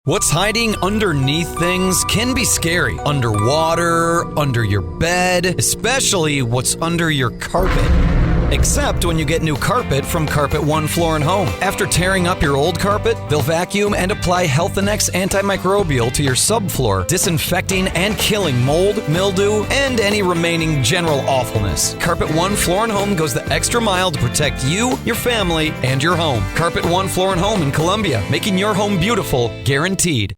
What's hiding underneath things can be scary. Underwater, under your bed, especially what's under your carpet. Except when you get new carpet from Carpet One Floor and Home. After tearing up your old carpet, they'll vacuum and apply Health Annex antimicrobial to your subfloor, disinfecting and killing mold, mildew, and any remaining general awfulness. Carpet One Floor and Home goes the extra mile to protect you, your family, and your home. Carpet One Floor and Home in Columbia, making your home beautiful, guaranteed.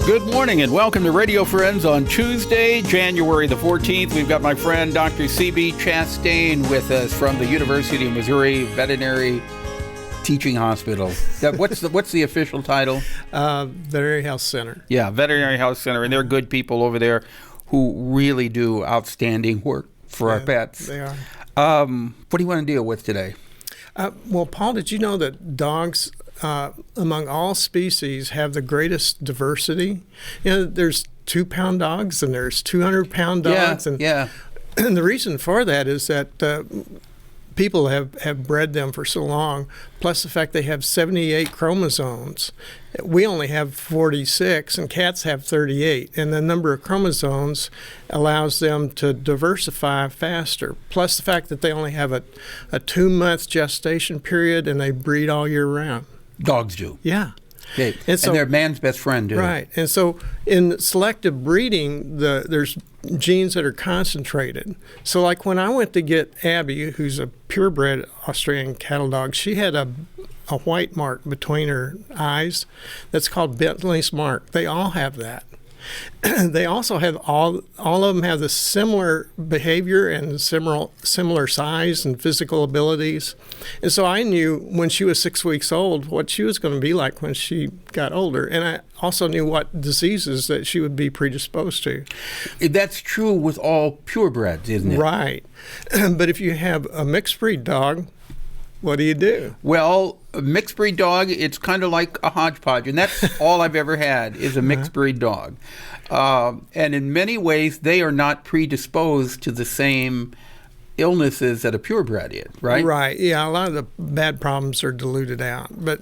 Good morning and welcome to Radio Friends on Tuesday, January the 14th. We've got my friend Dr. C.B. Chastain with us from the University of Missouri Veterinary Teaching Hospital. What's the official title? Veterinary Health Center. Yeah, Veterinary Health Center. And they're good people over there who really do outstanding work for our pets. They are. What do you want to deal with today? Well, Paul, did you know that dogs, among all species, have the greatest diversity? You know, there's 2-pound dogs and there's 200-pound dogs. Yeah. And the reason for that is that people have bred them for so long, plus the fact they have 78 chromosomes. We only have 46, and cats have 38. And the number of chromosomes allows them to diversify faster, plus the fact that they only have a 2-month gestation period, and they breed all year round. Dogs do. Yeah. Okay. And they're man's best friend, too. Right. And so in selective breeding, there's genes that are concentrated. So like when I went to get Abby, who's a purebred Australian cattle dog, she had a white mark between her eyes that's called Bentley's mark. They all have that. They also have all of them have the similar behavior and similar size and physical abilities. And so I knew when she was 6 weeks old what she was going to be like when she got older. And I also knew what diseases that she would be predisposed to. That's true with all purebreds, isn't it? Right. But if you have a mixed breed dog, what do? Well, a mixed breed dog, it's kind of like a hodgepodge, and that's all I've ever had is a mixed breed dog. And in many ways, they are not predisposed to the same illnesses that a purebred is, right? Right, yeah, a lot of the bad problems are diluted out. But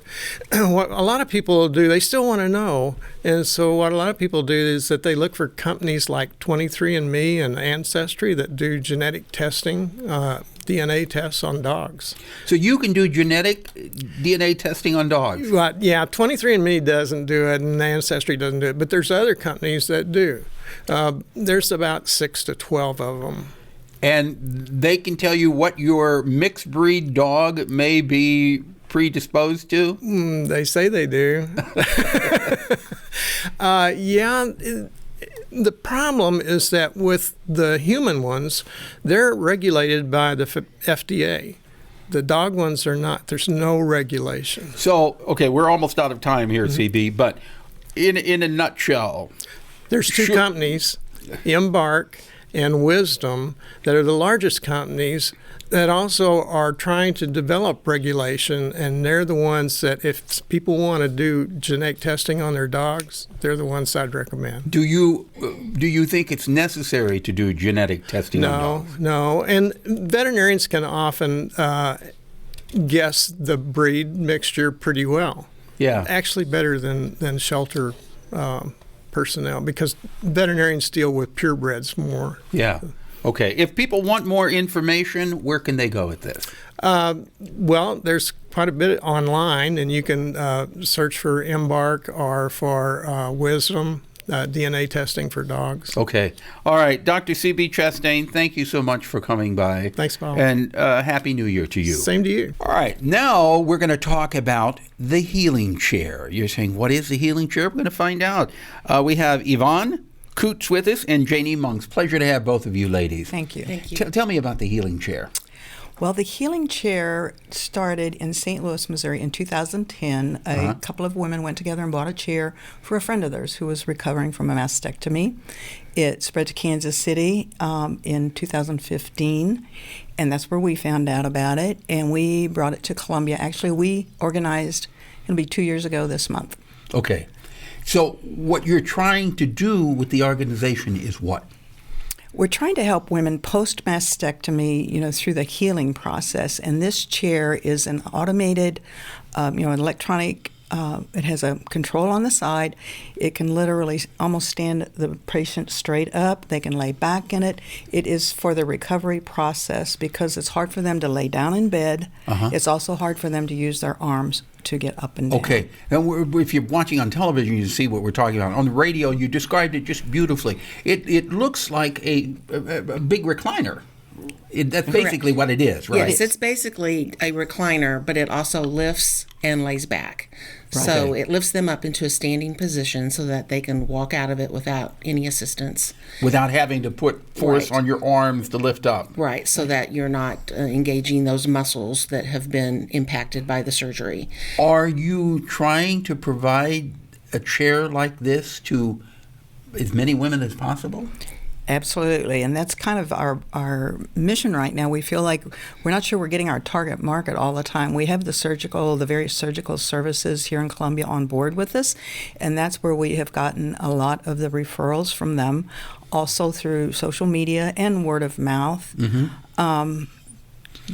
what a lot of people do, they still want to know. And so what a lot of people do is that they look for companies like 23andMe and Ancestry that do genetic testing, DNA tests on dogs. So you can do genetic DNA testing on dogs? Yeah, 23andMe doesn't do it and Ancestry doesn't do it, but there's other companies that do. There's about 6 to 12 of them. And they can tell you what your mixed breed dog may be predisposed to? They say they do. The problem is that with the human ones, they're regulated by the FDA. The dog ones are not. There's no regulation. So, okay, we're almost out of time here, CB, but in a nutshell. There's two companies, Embark and Wisdom, that are the largest companies that also are trying to develop regulation, and they're the ones that if people want to do genetic testing on their dogs, they're the ones I'd recommend. Do you think it's necessary to do genetic testing on dogs? No, and veterinarians can often guess the breed mixture pretty well. Yeah. Actually better than shelter personnel, because veterinarians deal with purebreds more. Yeah. Okay. If people want more information, where can they go with this? Well, there's quite a bit online, and you can search for Embark or for Wisdom, DNA testing for dogs. Okay. All right. Dr. C.B. Chastain, thank you so much for coming by. Thanks, Bob. And Happy New Year to you. Same to you. All right. Now we're going to talk about the healing chair. You're saying, what is the healing chair? We're going to find out. We have Yvonne Kutz with us and Janie Monks. Pleasure to have both of you ladies. Thank you. Thank you. Tell me about the healing chair. Well, the healing chair started in St. Louis, Missouri in 2010. A couple of women went together and bought a chair for a friend of theirs who was recovering from a mastectomy. It spread to Kansas City in 2015, and that's where we found out about it, and we brought it to Columbia. Actually, we organized, it'll be 2 years ago this month. Okay. So what you're trying to do with the organization is what? We're trying to help women post-mastectomy, through the healing process. And this chair is an automated, an electronic. It has a control on the side. It can literally almost stand the patient straight up. They can lay back in it. It is for the recovery process because it's hard for them to lay down in bed. It's also hard for them to use their arms to get up and down. Okay. Now, if you're watching on television, you see what we're talking about. On the radio, you described it just beautifully. It looks like a big recliner. That's basically what it is, right? Yes, it's basically a recliner, but it also lifts and lays back. Right. So it lifts them up into a standing position so that they can walk out of it without any assistance. Without having to put force on your arms to lift up. Right, so that you're not engaging those muscles that have been impacted by the surgery. Are you trying to provide a chair like this to as many women as possible? Absolutely, and that's kind of our mission right now. We feel like we're not sure we're getting our target market all the time. We have the various surgical services here in Columbia on board with us, and that's where we have gotten a lot of the referrals from them, also through social media and word of mouth.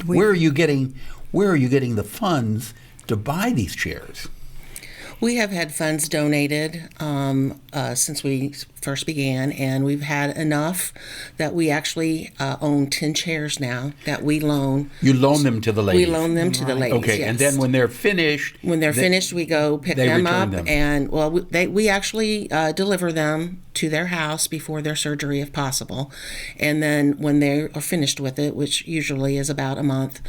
Where are you getting the funds to buy these chairs? We have had funds donated since we first began, and we've had enough that we actually own 10 chairs now that we loan. You loan them to the ladies? We loan them to the ladies, okay, yes. And then when they're finished... we go pick them up, and we actually deliver them to their house before their surgery if possible. And then when they are finished with it, which usually is about a month,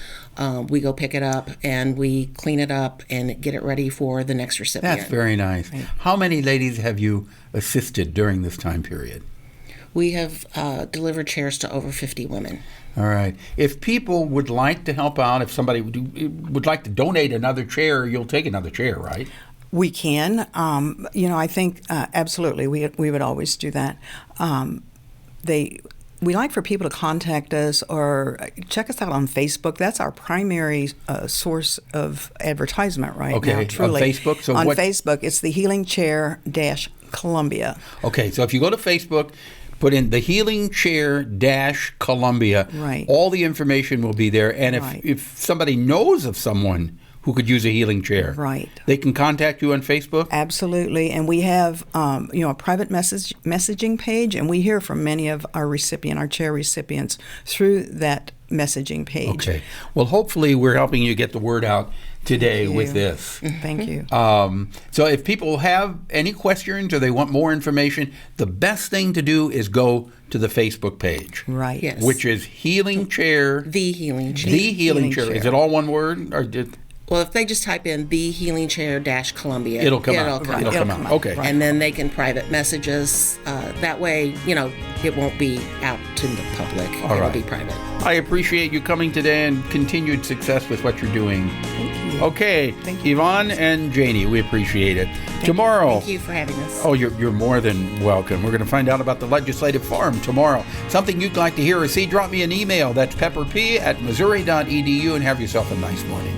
we go pick it up and we clean it up and get it ready for the next recipient. That's very nice. Right. How many ladies have you assisted during this time period? We have delivered chairs to over 50 women. All right. If people would like to help out, if somebody would like to donate another chair, you'll take another chair, right? We can. I think absolutely we would always do that. We like for people to contact us or check us out on Facebook. That's our primary source of advertisement right now, truly. On Facebook? So Facebook, it's the Healing Chair-Columbia. Okay, so if you go to Facebook, put in the Healing Chair-Columbia, right. All the information will be there. And if somebody knows of someone who could use a healing chair, right, they can contact you on Facebook? Absolutely. And we have a private messaging page, and we hear from many of our chair recipients through that messaging page. Okay. Well, hopefully we're helping you get the word out today with this. Thank you. So if people have any questions or they want more information, the best thing to do is go to the Facebook page. Right. Yes. Which is Healing Chair. The Healing Chair. The Healing Chair. Is it all one word? Or well, if they just type in the Healing Chair-Columbia, it'll come out. It'll come out. Okay. Right. And then they can private message us. That way, it won't be out to the public. It'll be private. I appreciate you coming today and continued success with what you're doing. Thank you. Okay. Thank you. Yvonne and Janie, we appreciate it. Tomorrow. Thank you for having us. Oh, you're more than welcome. We're going to find out about the legislative forum tomorrow. Something you'd like to hear or see, drop me an email. That's pepperp@missouri.edu, and have yourself a nice morning.